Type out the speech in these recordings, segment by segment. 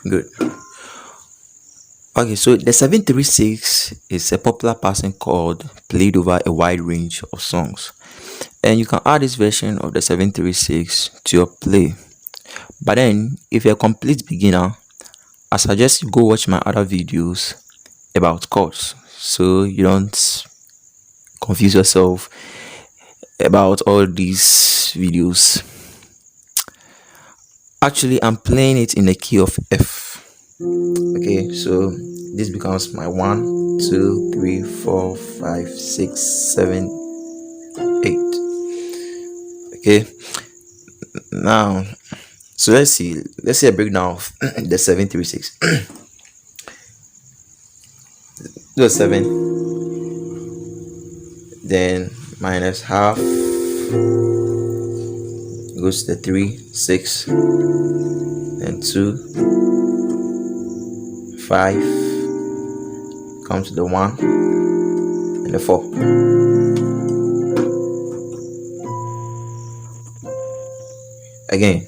Good. Okay, so the 736 is a popular passing chord played over a wide range of songs. And you can add this version of the 736 to your play. But then, if you're a complete beginner, I suggest you go watch my other videos about chords so you don't confuse yourself about all these videos. Actually, I'm playing it in the key of F. Okay, so this becomes my 1, 2, 3, 4, 5, 6, 7, 8. Okay, now so let's see a breakdown of the 736. Do a 7, then minus half goes to the 3, 6, then 2, 5, comes to the 1 and the 4. Again,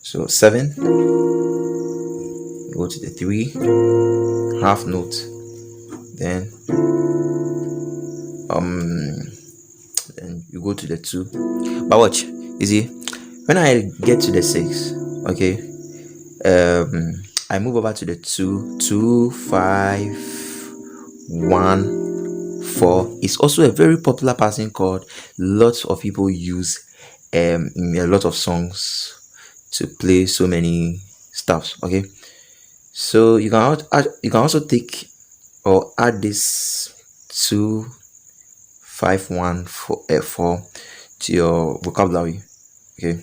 so 7, go to the 3, half note, then then you go to the 2. But watch, you see, when I get to the 6, okay, I move over to the 2, 2, 5, 1, 4. It's also a very popular passing chord. Lots of people use in a lot of songs to play so many stuffs. Okay, so you can also take or add this 2, 5, 1, 4, 4 to your vocabulary. Okay,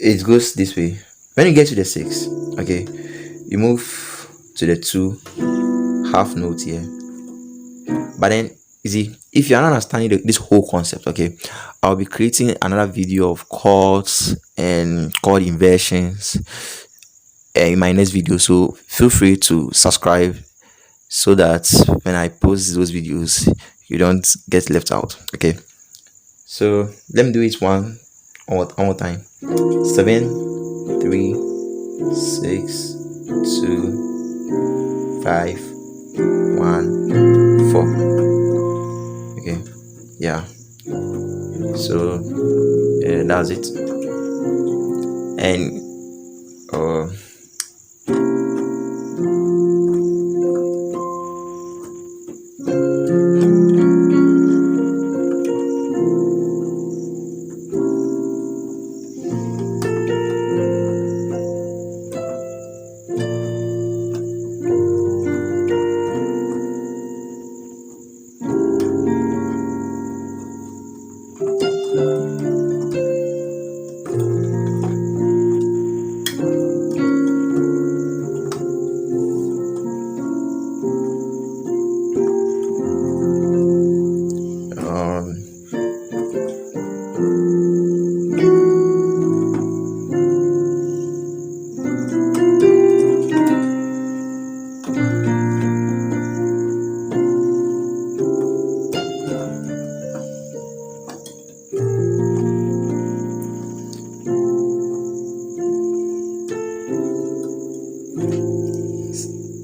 it goes this way. When you get to the 6, okay, you move to the 2, half note here. But then, you see, if you're not understanding this whole concept, okay, I'll be creating another video of chords and chord inversions in my next video. So feel free to subscribe so that when I post those videos, you don't get left out. Okay, so let me do it one more time. 7, 3, 6, 2, 5, 1, 4. Okay, yeah, so that's it. And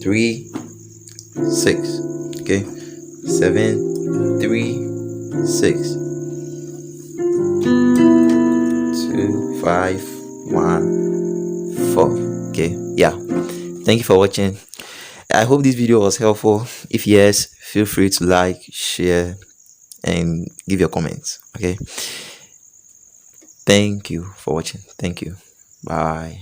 3, 6. Okay, 7, 3, 6, 2, 5, 1, 4. Okay, yeah, thank you for watching. I hope this video was helpful. If yes, feel free to like, share, and give your comments. Okay, thank you for watching. Thank you. Bye.